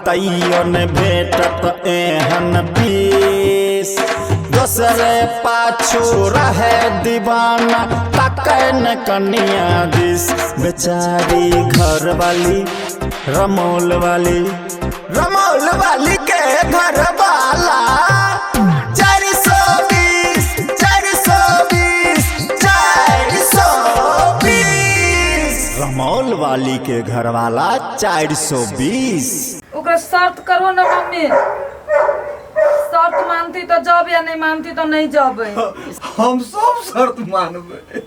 तैयो ने भेटत एहन पीस दोसरे पाछू रहे दीवाना तकन कनिया दिस बेचारी घर वाली रमौल वाली के घर वाला 420 रमौल वाली के घर वाला 420। ओकरा शर्त करो ना मम्मी, शर्त मानती तो जब या नहीं मानती तो नहीं जब। हम सब शर्त मानबे।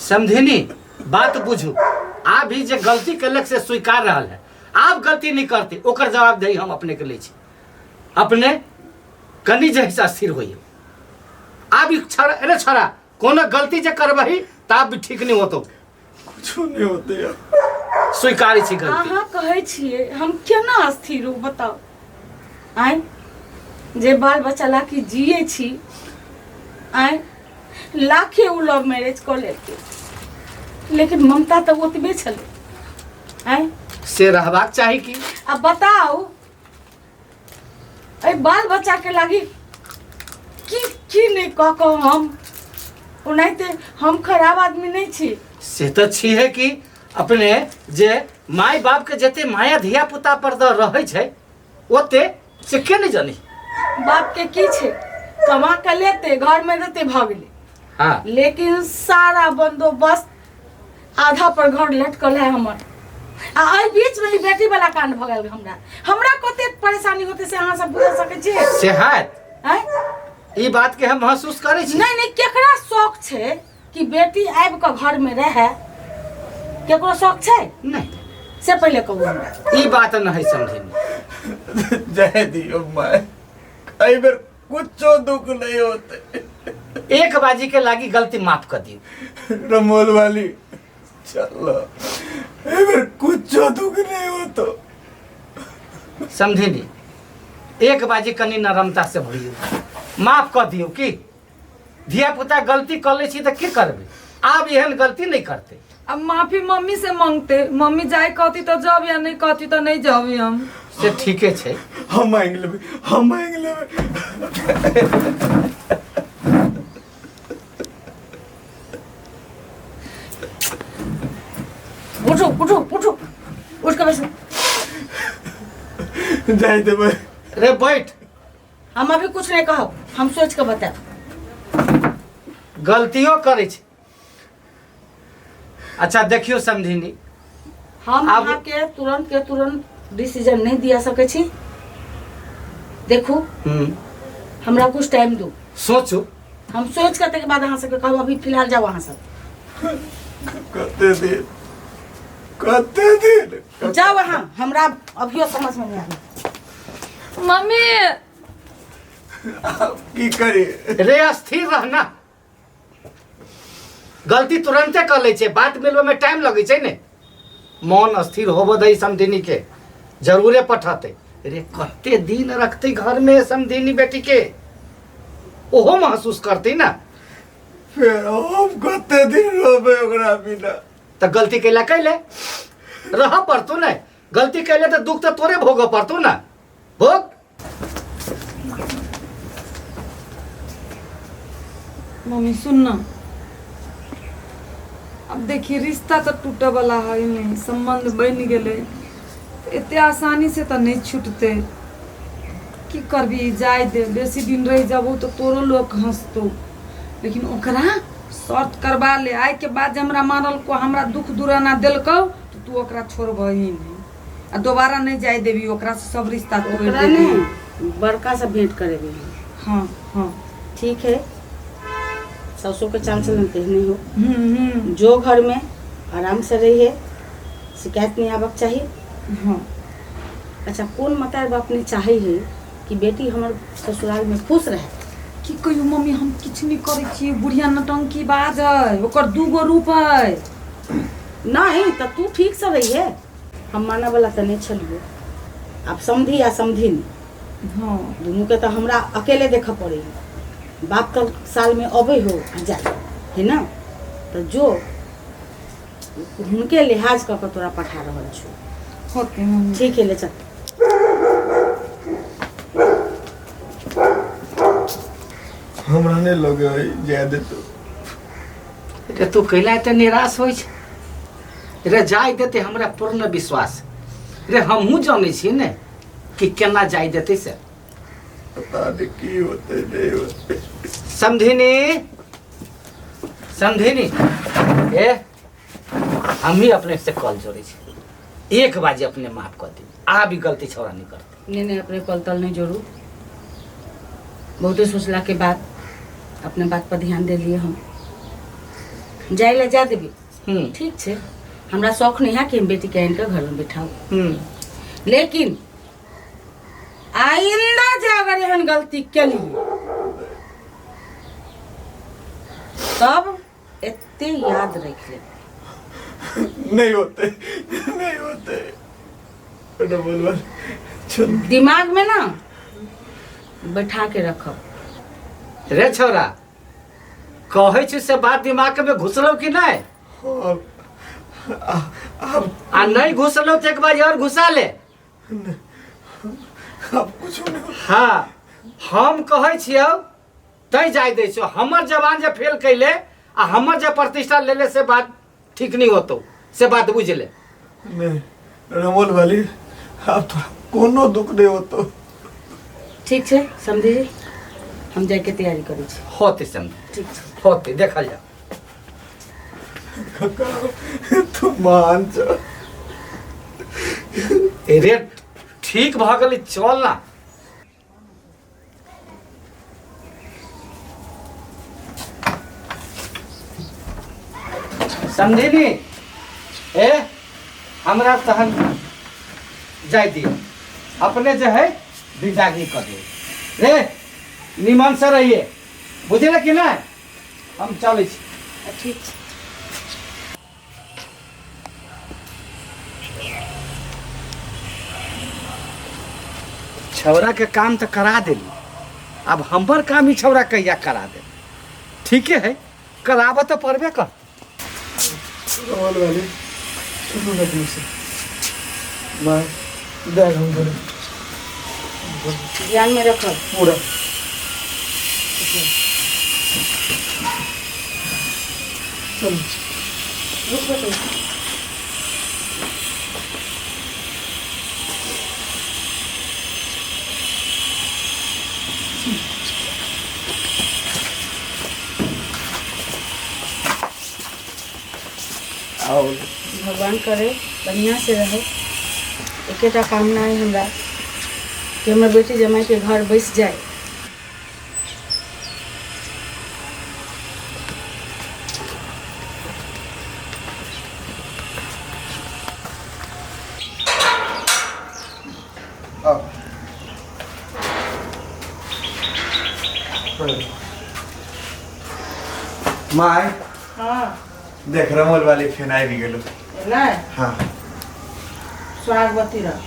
समझिनी बात बुझू। आप भी जे गलती कलक से स्वीकार रहा है, आप गलती नहीं करते ओकर जवाबदेही हम अपने के ले छी। अपने कनी जैसा स्थिर होइए। आप अरे छोरा कोनो गलती जे करबही तब भी ठीक नहीं होतो। कुछ नहीं होते यार। स्वीकारी छी गलती। हाँ कहे छिए हम केना अस्थिर हो बताओ। आय जे बाल बच्चा लाके जिए छी, आय लाखे उ लव मैरिज कर लेके, लेकिन ममता तो ओतबे छले। आय से रहबाक चाही कि अब बताओ ए बाल बच्चा के लागी की नहीं कह हम उनाइते हम खराब आदमी नहीं छी। से तो छी है कि अपने जे माय बाप के जते माया धिया पुता पर द रहे छै ओते से के नहीं जानी। बाप के की छे कमा के लेते घर में रहते भागले। हाँ लेकिन सारा बंदोबस्त आधा पर घर लटकल है हमर। आ बीच में बेटी वाला कांड भगल हमरा कते परेशानी होते से अहाँ सब बुझ सके छी। से है हैं ई बात के हम महसूस करे छी। नहीं केकरा शौक छे कि बेटी आबि के घर में रहे, केकरो शौक छे नहीं से पहले कहू हमरा। ई बात नहीं समझिनी। जय दियो माय कई बार कुछो दुख नहीं होते। एक बाजी के लागी गलती माफ कर दियो। रमोल वाली चलो एबर कुछो दुख नहीं होतो। समझिनी एक बाजी कनी नरमता से भरियो माफ कर दियो कि धिया पुता गलती कर ले छी त की करबे। आप एहन गलती नहीं करते। अब माफी मम्मी से मांगते, मम्मी जाए कहती तो जब या नहीं कहती तो नहीं जाबी हम। से ठीके छे हम मांग लेबे। उठो उठ के बैठो। जाए देबे। रे बैठ। हम अभी कुछ नहीं कहब, हम सोच के बताब। गलतियों करे छे। अच्छा देखियो समझिनी हम यहाँ के तुरंत डिसीजन नहीं दिया सके छी। देखो हमरा कुछ टाइम दो, सोचो। हम सोच के बाद अहाँ सबके कहब। अभी फिलहाल जाओ अहाँ सब। कते दिन जाओ अहाँ, हमरा अभियो समझ में नहीं आया। मम्मी की करी रे अस्थिर रहना। गलती तुरंते कर ले छे, बात मिलवे में टाइम लगे छे ने। मन अस्थिर होबो दई समधिनी के जरूरे पठाते। रे कते दिन रखते घर में समधिनी बेटी के, ओहो महसूस करती ना। फिर हम कते दिन रहबे ओकरा बिना। तो गलती कैला कैले रह पड़तो ना। गलती कैले तो दुख तो तोरे भोग पड़तो ना। भोग। मम्मी सुन ना, अब देखिए रिश्ता तो टूटे वाला है नहीं, संबंध बन गए इतने आसानी से तो नहीं छूटते। की करबी जाए दे, बेसी दिन रह जाबो तो तोरो लोग हंसतो। लेकिन ओकरा शर्त करवा ले। आए के बाद हमरा मारल को हमरा दुख दुराना दिलको तो तू ओकरा छोड़बही नहीं आ दोबारा नहीं जाए देबी। ओकरा से सब रिश्ता तोड़ देबी। बड़का से भेंट करेबी। हाँ ठीक है। ससुर के चाल चलन नहीं हो। जो घर में आराम से रहिए, शिकायत नहीं आबक चाहिए। हाँ अच्छा कौन मतलब अपने चाहिए कि बेटी हमारे ससुराल में खुश रहे। की कहियो मम्मी हम किछ नहीं करे छी। बुढ़िया नटंकी बाज है, ओकर 2 गो रूप है। नहीं तो तू ठीक से रहिए। हम माना वाला तो नहीं छलिए। आप समझी या समझी नहीं। हाँ दोनों के तो हमरा अकेले देख पड़े। बाप तो साल में अबे हो आ जाए है ना। तो जो उनके लिहाज कर तोरा पठा रहा छो। ओके मम्मी ठीक है ले चल। हमरा नहीं लगे है जाय दे तो रे तू कैला एते निराश होइ छै रे जाय देते हमरा पूर्ण विश्वास रे हमहूँ जानै छी ने कि केना जाय देते से पता नहीं की होते नहीं होते समझिनी समझिनी ए हम ही अपने से कॉल जोड़े छी एक बाजी अपने माफ कर दी आ भी गलती छोड़ा नहीं करती नहीं अपने कल तल नहीं जोड़ू बहुते सोचला के बाद अपने बात पर ध्यान दे लिए हम जाए ला जा देवी ठीक है हमरा शौक नहीं है कि हम बेटी के आइन के घर में बैठाओ लेकिन आइंदा जे अगर एहन गलती केली तब एते याद रख ले नहीं होते नहीं होते बेटा बोल चल दिमाग में ना बैठा के रखो रे छोरा कहे छी से बात दिमाग में घुसलो कि नहीं आ नहीं घुसलो तो एक बार और घुसा ले अब कुछ नहीं हाँ हम कहे छियौ तै जाय दै छौ हमर जवान जे फेल कैले आ हमर जे प्रतिष्ठा लेले से बात ठीक नहीं होतो से बात बुझ ले नहीं रमोल वाली अब तो कोनो दुख नहीं होतो ठीक है समझी हम जाके तैयारी करै छी होते समझ ठीक है होते देखल जा तू मान जा रे ठीक भ गेलै चल ना समझिनी ए हमरा तहन जाय दियो अपने जो है विदागी कर दियो रे निमन से रहिए बुझले कि नहीं हम चलै छी ठीक है छौरा के काम तो करा देली अब हमर काम ही छौरा कहिया करा दे ठीक है कराबऽ तो पड़बे कर रमोल वाली सुनो ना तुमसे मैं बैग हम करे ध्यान में रखो पूरा चल रुको तो आओ भगवान करे बढ़िया से रहो एकेटा कामना है हमरा कि हमर बेटी जमाई के घर बस जाए आओ माय हाँ देख रमोल वाली फेन आई भी गेलो नहीं हाँ स्वागवती रह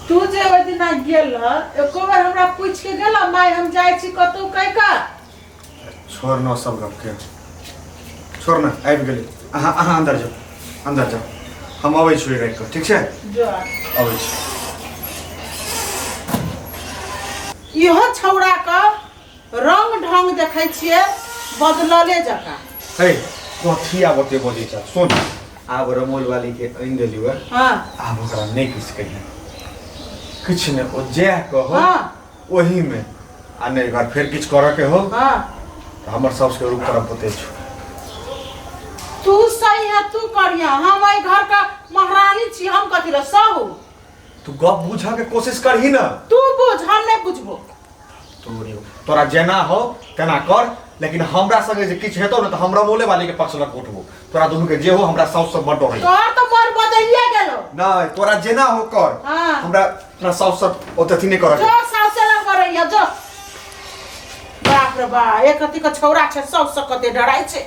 तू जे ओइ दिन गेल एको बार हमरा पूछ के गेल माय हम जाय छी कतौ कह का छोड़ न सब गप के छोड़ न आबि गेली अहाँ अहाँ अंदर जाओ हम अबै छी राखि कऽ ठीक छै जो अबै छी इहो छौड़ा का रंग ढंग देखै छियै बदलले जका हे कथी आब ओते बजै छ सुन आब रमोल वाली के आनि देलियो हाँ आब ओकरा नहि किछु कहिए किछु नहि ओ जे कहो हाँ ओही में आ नहि अगर फेर किछु करऽ के हो हाँ तऽ हमर सबके रूप करऽ पते छौ तू सही है तू करिया हम एहि घर का महारानी छी हम कथी रे सहू तू गप बुझऽ के कोशिश करही न तू बुझ हम नहीं बुझबो तोरा जेना हो तेना कर लेकिन हमरा संगे जे किछु हेतौ न तऽ हमरा मोले वाली के पक्ष लग उठबो तोरा दुनू के जे हो हमरा साउस से बड डर तोर तो मोर बदलिए गेलो नहीं तोरा जेना हो कर हाँ। हमरा तोरा साउस से ओतथी नहीं कर जो साउसे लग करैया जो बाप रे बा एक अति का छौड़ा छै साउस से कते डराय छै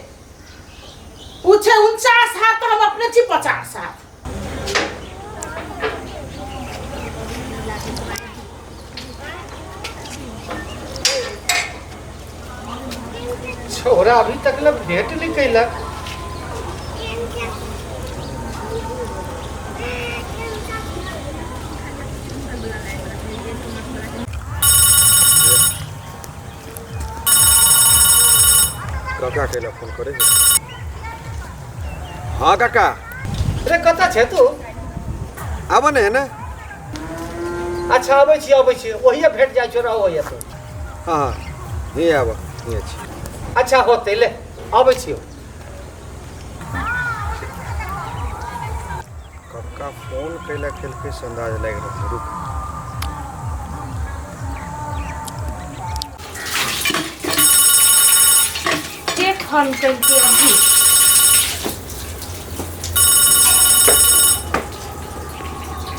पूछे 49 हाथ तो हम अपने छी 50 हाथ छोरा अभी तक ला भेंट नहीं कैलक काका केला फोन करे हाँ काका अरे कता छे तू आब ने है ना अच्छा आबै छी ओहिए भेट जाइ छौ रहो या तो हाँ हाँ ये आब ये छी अच्छा होते ले आबै छी काका फोन कैला के से अंदाज लग रहा रुक चेक फोन करके अभी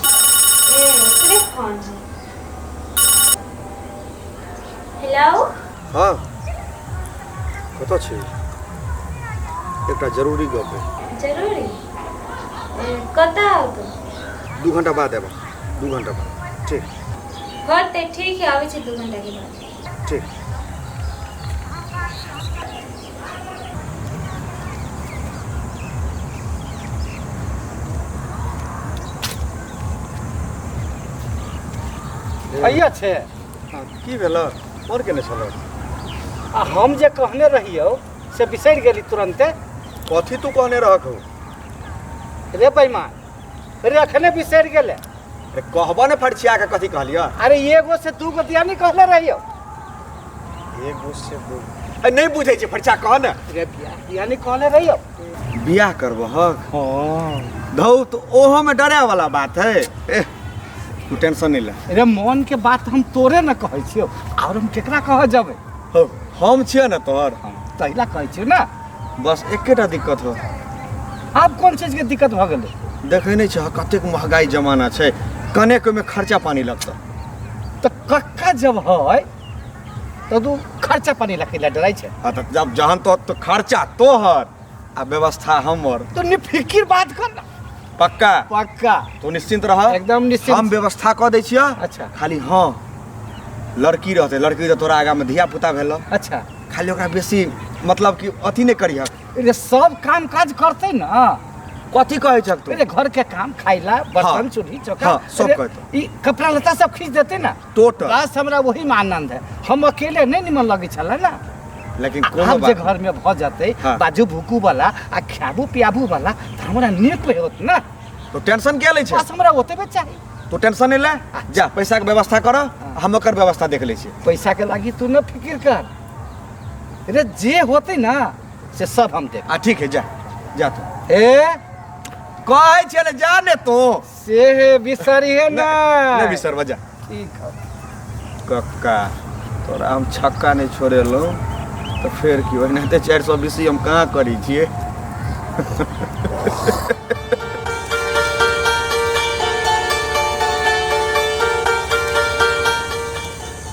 ओकरे फोन है हेलो हाँ कत छी एकटा जरूरी गप है जरूरी कता आओ तो 2 घंटा बाद आब 2 घंटा बाद ठीक होते ठीक है आवे छी 2 घंटा के बाद ठीक भैया छे हाँ की भेल और केने छलो आ हम जे कहने रहियो से बिसरि गेली तुरंते कथी तू कहने रहक हो रे बेईमान रे अखने बिसरि गेले अरे कहबा ने फड़छिया के कथी कहलिया अरे एगो से दू गो दिया नहीं कहले रहियो एगो से दो नहीं बुझे छै फड़छिया कह ने रे बिया नहीं कहले रहियो बियाह करबो हक हां धौ तो ओहो में डरे वाला बात है तू टेंशन नहीं ले रे मन के बात हम तोरे न कहै छियो और हम केकरा कह जाबे हो हम छिए ना तोहर तहिला कहै छियो ना बस एकेटा दिक्कत हो अब कोन चीज के दिक्कत भ गेलै देखे नहीं छ कतेक महंगाई जमाना छै कने के में खर्चा पानी लगता तो कक्का जब है तो तू खर्चा पानी लखेला डराई छे हाँ तो जब जहन तो खर्चा तोहर आ व्यवस्था हमर तो निफिकिर बात कर ना पक्का पक्का तो निश्चिंत रह एकदम निश्चिंत। हम व्यवस्था क दै छियै अच्छा खाली हाँ लड़की रहते लड़की तो तोरा आगा में धिया पुता भेल अच्छा खाली ओकरा बेसी मतलब कि अथी नहीं करिह रे सब काम काज करते ना कथी कहै छक तू रे घर के काम खाइला बर्तन हाँ। चूल्ही चौका हाँ, सब अरे, कहते। ई कपड़ा लत्ता सब खींच देते ना टोटल बस हमरा वही में आनंद है हम अकेले नहीं निमन लगे छला ना लेकिन हम कोनो जे बात घर में भ जाते हाँ। बाजू भूकू वाला आ खाबू पियाबू वाला तो हमरा नीक होत ना तो टेंशन क्या ले छै बस हमरा ओते बे चाहिए तो टेंशन नहीं ले जा पैसा के व्यवस्था कर हम ओकर व्यवस्था देख ले छियै पैसा के लागी तू न फिक्र कर रे जे होते ना से सब हम देख आ ठीक है जा तू ए कहै छै ने जा ने तो से बिसरी है ना नहीं बिसर बजा ठीक है कक्का तोरा हम छक्का नहीं छोड़ेलो तो फिर की ओहिना 420 हम कहाँ करी छियै